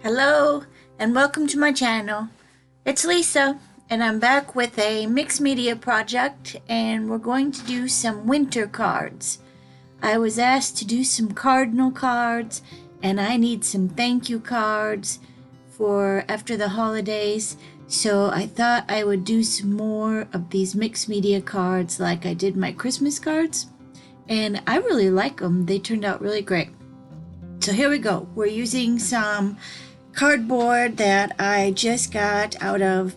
Hello and welcome to my channel. It's Lisa and I'm back with a mixed media project and we're going to do some winter cards. I was asked to do some cardinal cards and I need some thank you cards for after the holidays, so I thought I would do some more of these mixed media cards like I did my Christmas cards, and I really like them. They turned out really great. So here we go. We're using some cardboard that I just got out of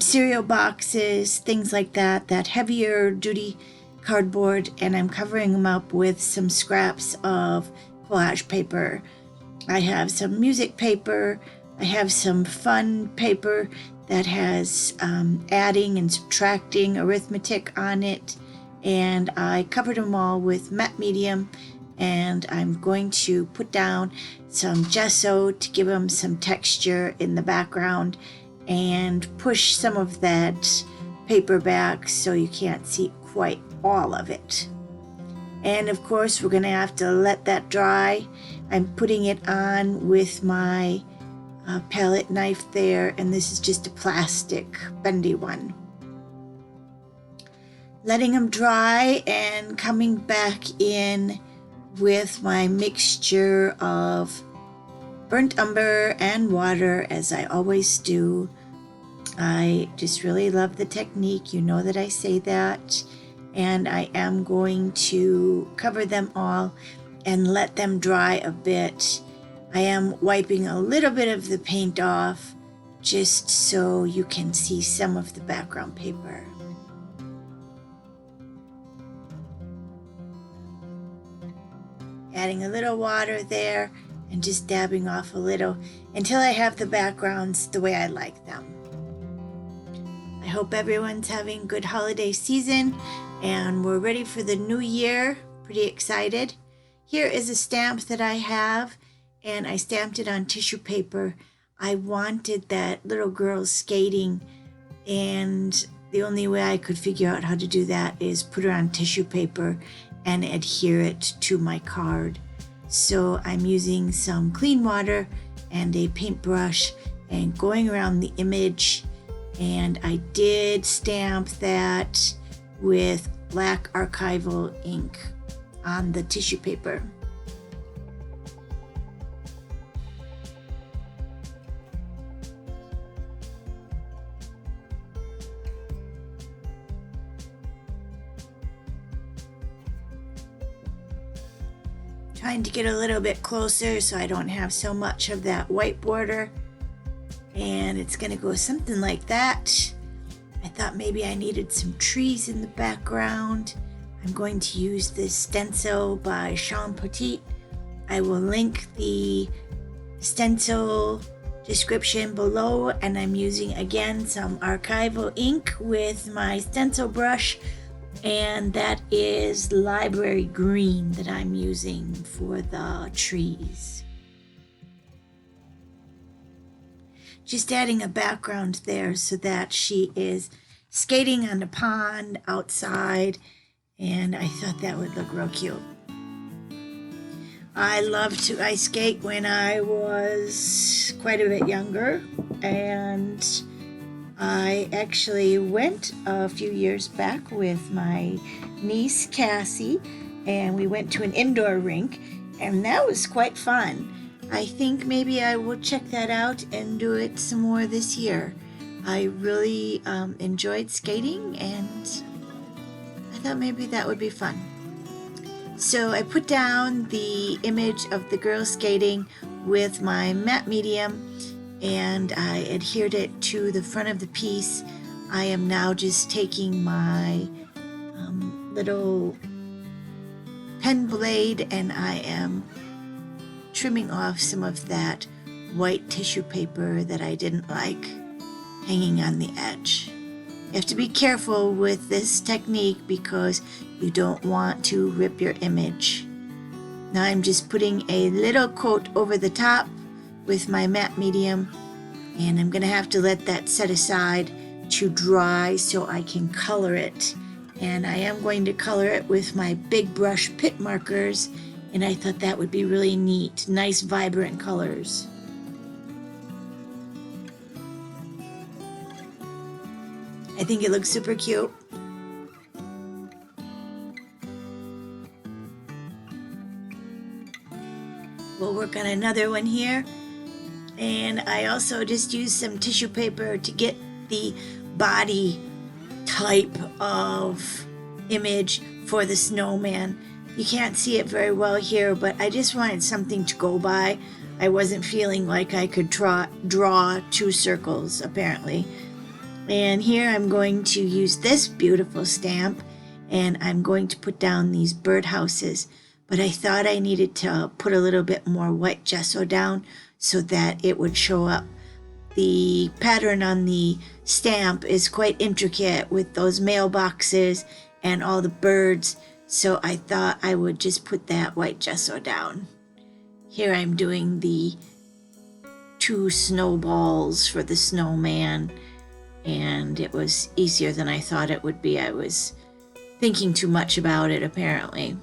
cereal boxes, things like that, that heavier duty cardboard, and I'm covering them up with some scraps of collage paper. I have some music paper, I have some fun paper that has adding and subtracting arithmetic on it, and I covered them all with matte medium, and I'm going to put down some gesso to give them some texture in the background and push some of that paper back so you can't see quite all of it. And of course we're going to have to let that dry. I'm putting it on with my palette knife there, and this is just a plastic bendy one. Letting them dry and coming back in with my mixture of burnt umber and water, as I always do. I just really love the technique. You know that I say that. And I am going to cover them all and let them dry a bit. I am wiping a little bit of the paint off just so you can see some of the background paper. Adding a little water there and just dabbing off a little until I have the backgrounds the way I like them. I hope everyone's having a good holiday season and we're ready for the new year. Pretty excited. Here is a stamp that I have, and I stamped it on tissue paper. I wanted that little girl skating, and the only way I could figure out how to do that is put her on tissue paper and adhere it to my card. So I'm using some clean water and a paintbrush and going around the image, and I did stamp that with black archival ink on the tissue paper. Trying to get a little bit closer so I don't have so much of that white border, and it's gonna go something like that. I thought maybe I needed some trees in the background. I'm going to use this stencil by Sean Petit. I will link the stencil description below, and I'm using again some archival ink with my stencil brush, and that is library green that I'm using for the trees. Just adding a background there so that she is skating on the pond outside, and I thought that would look real cute. I loved to ice skate when I was quite a bit younger, and I actually went a few years back with my niece Cassie, and we went to an indoor rink, and that was quite fun. I think maybe I will check that out and do it some more this year. I really enjoyed skating, and I thought maybe that would be fun. So I put down the image of the girl skating with my matte medium, and I adhered it to the front of the piece. I am now just taking my little pen blade and I am trimming off some of that white tissue paper that I didn't like hanging on the edge. You have to be careful with this technique because you don't want to rip your image. Now I'm just putting a little coat over the top with my matte medium, and I'm gonna have to let that set aside to dry so I can color it. And I am going to color it with my big brush pit markers, and I thought that would be really neat. Nice vibrant colors. I think it looks super cute. We'll work on another one here. And I also just used some tissue paper to get the body type of image for the snowman. You can't see it very well here, but I just wanted something to go by. I wasn't feeling like I could draw two circles, apparently. And here I'm going to use this beautiful stamp, and I'm going to put down these birdhouses. But I thought I needed to put a little bit more white gesso down so that it would show up. The pattern on the stamp is quite intricate with those mailboxes and all the birds, so I thought I would just put that white gesso down. Here I'm doing the 2 snowballs for the snowman, and it was easier than I thought it would be. I was thinking too much about it, apparently.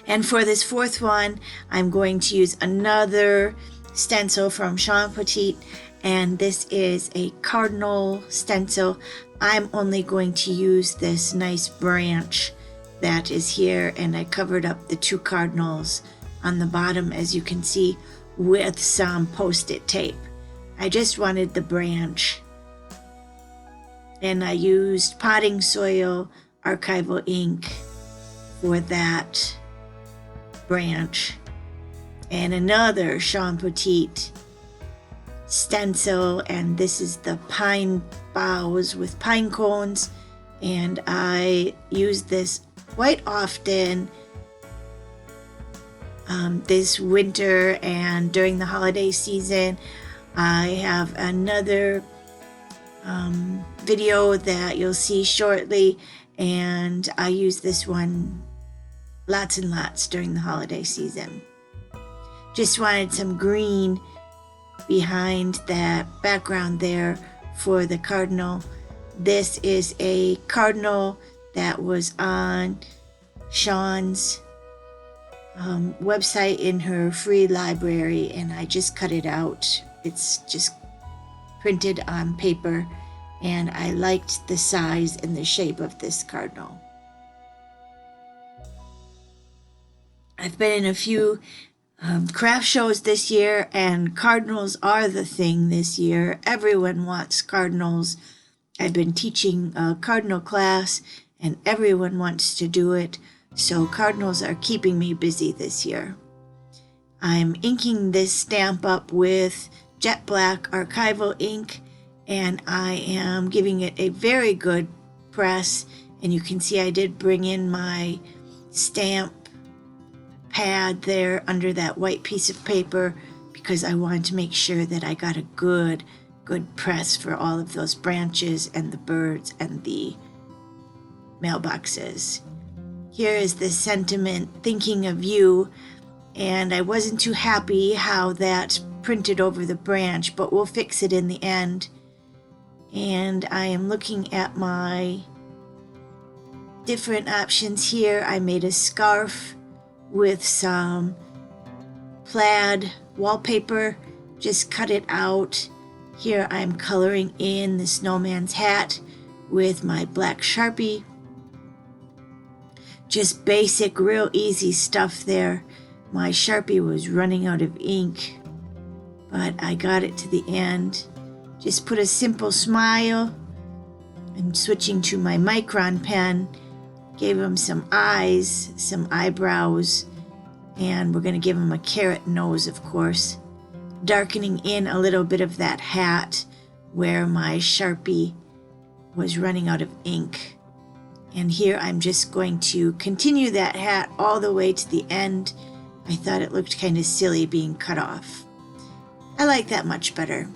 And for this 4th one, I'm going to use another stencil from Sean Petit, and this is a cardinal stencil. I'm only going to use this nice branch that is here, and I covered up the 2 cardinals on the bottom, as you can see, with some post-it tape. I just wanted the branch, and I used potting soil archival ink for that branch, and another Sean Petit stencil, and this is the pine boughs with pine cones, and I use this quite often this winter and during the holiday season. I have another video that you'll see shortly, and I use this one lots and lots during the holiday season. Just wanted some green behind that background there for the cardinal. This is a cardinal that was on Sean's website in her free library, and I just cut it out. It's just printed on paper, and I liked the size and the shape of this cardinal. I've been in a few craft shows this year, and cardinals are the thing this year. Everyone wants cardinals. I've been teaching a cardinal class, and everyone wants to do it. So cardinals are keeping me busy this year. I'm inking this stamp up with jet black archival ink, and I am giving it a very good press. And you can see I did bring in my stamp pad there under that white piece of paper because I wanted to make sure that I got a good press for all of those branches and the birds and the mailboxes. Here is the sentiment, thinking of you, and I wasn't too happy how that printed over the branch, but we'll fix it in the end. And I am looking at my different options here. I made a scarf with some plaid wallpaper, just cut it out. Here I'm coloring in the snowman's hat with my black Sharpie. Just basic, real easy stuff there. My Sharpie was running out of ink, but I got it to the end. Just put a simple smile. I'm switching to my Micron pen. Gave him some eyes, some eyebrows, and we're going to give him a carrot nose, of course. Darkening in a little bit of that hat where my Sharpie was running out of ink. And here I'm just going to continue that hat all the way to the end. I thought it looked kind of silly being cut off. I like that much better.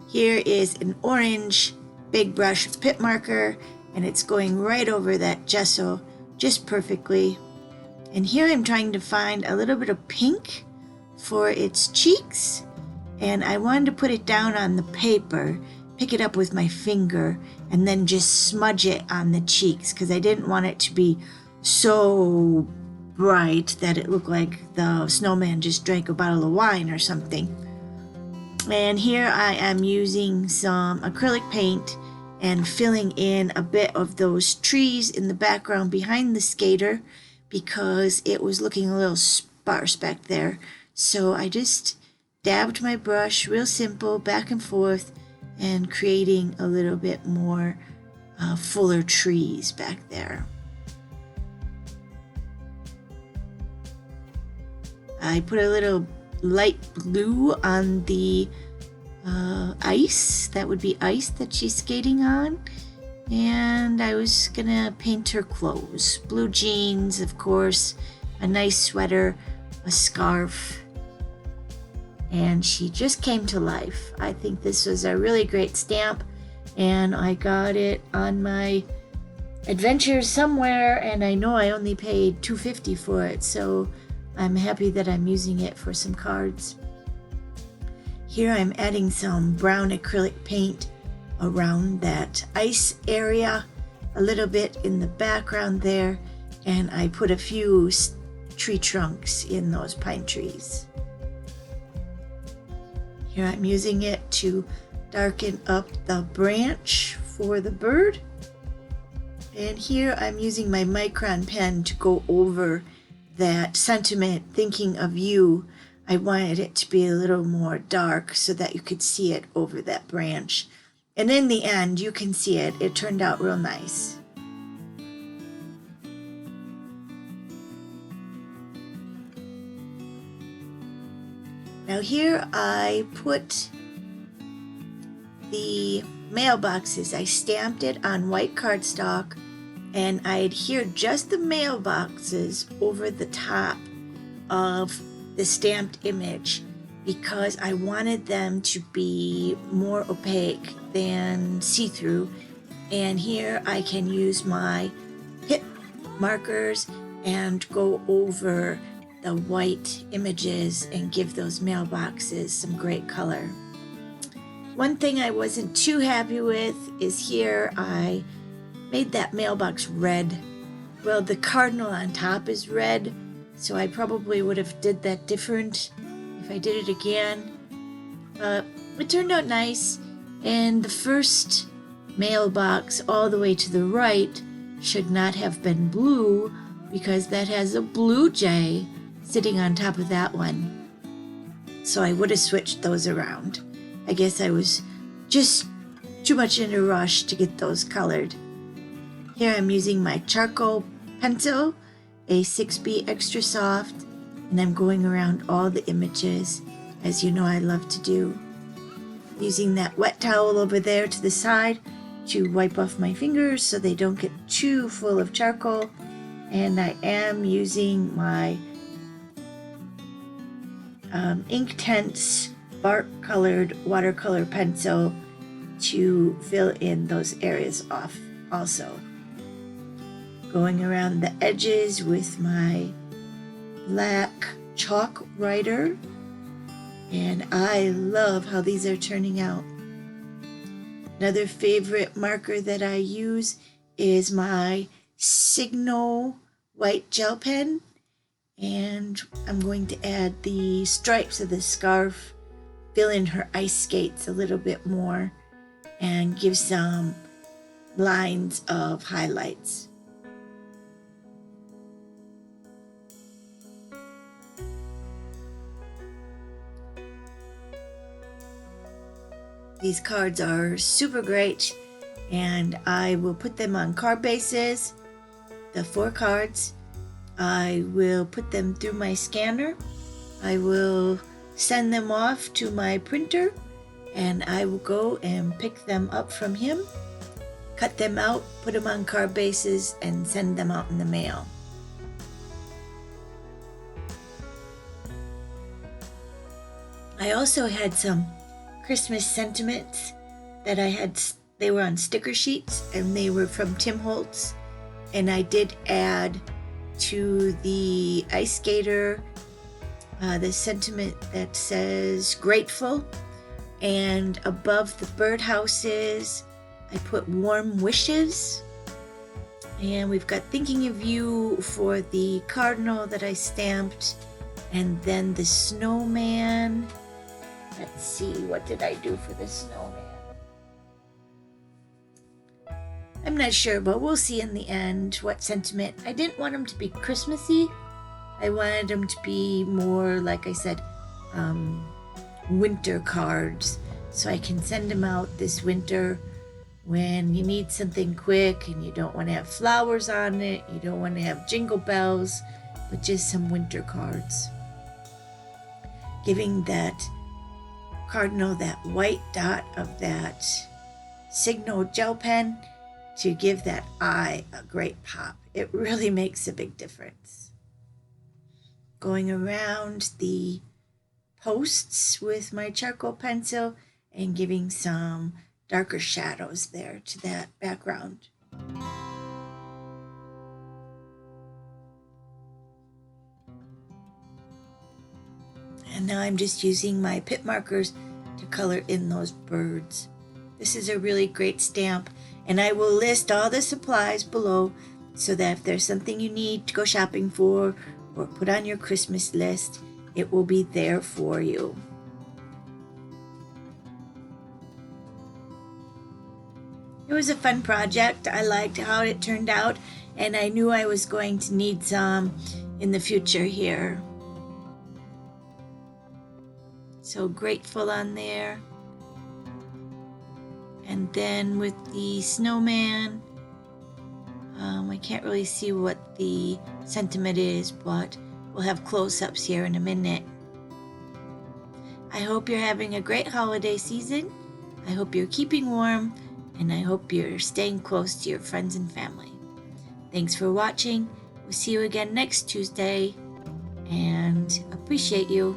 Here is an orange big brush pit marker, and it's going right over that gesso just perfectly. And here I'm trying to find a little bit of pink for its cheeks, and I wanted to put it down on the paper, pick it up with my finger, and then just smudge it on the cheeks because I didn't want it to be so bright that it looked like the snowman just drank a bottle of wine or something. And here I am using some acrylic paint, and filling in a bit of those trees in the background behind the skater because it was looking a little sparse back there. So I just dabbed my brush real simple back and forth and creating a little bit more fuller trees back there. I put a little light blue on the ice. That would be ice that she's skating on. And I was gonna paint her clothes. Blue jeans, of course, a nice sweater, a scarf, and she just came to life. I think this was a really great stamp, and I got it on my adventures somewhere, and I know I only paid $2.50 for it, so I'm happy that I'm using it for some cards. Here I'm adding some brown acrylic paint around that ice area, a little bit in the background there, and I put a few tree trunks in those pine trees. Here I'm using it to darken up the branch for the bird. And here I'm using my micron pen to go over that sentiment, thinking of you. I wanted it to be a little more dark so that you could see it over that branch. And in the end, you can see it. It turned out real nice. Now here I put the mailboxes. I stamped it on white cardstock and I adhered just the mailboxes over the top of the stamped image because I wanted them to be more opaque than see-through. And here I can use my pit markers and go over the white images and give those mailboxes some great color. One thing I wasn't too happy with is here I made that mailbox red. Well, the cardinal on top is red, so I probably would have did that different if I did it again. But it turned out nice, and the first mailbox all the way to the right should not have been blue because that has a blue jay sitting on top of that one. So I would have switched those around. I guess I was just too much in a rush to get those colored. Here I'm using my charcoal pencil, a 6B extra soft, and I'm going around all the images, as you know I love to do. Using that wet towel over there to the side to wipe off my fingers so they don't get too full of charcoal. And I am using my Inktense bark colored watercolor pencil to fill in those areas off also. Going around the edges with my black chalk writer, and I love how these are turning out. Another favorite marker that I use is my Signal white gel pen, and I'm going to add the stripes of the scarf, fill in her ice skates a little bit more, and give some lines of highlights. These cards are super great, and I will put them on card bases, the 4 cards. I will put them through my scanner. I will send them off to my printer, and I will go and pick them up from him, cut them out, put them on card bases, and send them out in the mail. I also had some Christmas sentiments that I had. They were on sticker sheets and they were from Tim Holtz, and I did add to the ice skater the sentiment that says grateful, and above the birdhouses I put warm wishes, and we've got thinking of you for the cardinal that I stamped, and then the snowman. Let's see, what did I do for the snowman? I'm not sure, but we'll see in the end what sentiment. I didn't want them to be Christmassy. I wanted them to be more, like I said, winter cards. So I can send them out this winter when you need something quick and you don't want to have flowers on it, you don't want to have jingle bells, but just some winter cards. Giving that cardinal that white dot of that Signal gel pen to give that eye a great pop. It really makes a big difference. Going around the posts with my charcoal pencil and giving some darker shadows there to that background. And now I'm just using my pit markers to color in those birds. This is a really great stamp, and I will list all the supplies below so that if there's something you need to go shopping for or put on your Christmas list, it will be there for you. It was a fun project. I liked how it turned out, and I knew I was going to need some in the future here. So grateful on there. And then with the snowman, I can't really see what the sentiment is, but we'll have close-ups here in a minute. I hope you're having a great holiday season. I hope you're keeping warm, and I hope you're staying close to your friends and family. Thanks for watching. We'll see you again next Tuesday, and appreciate you.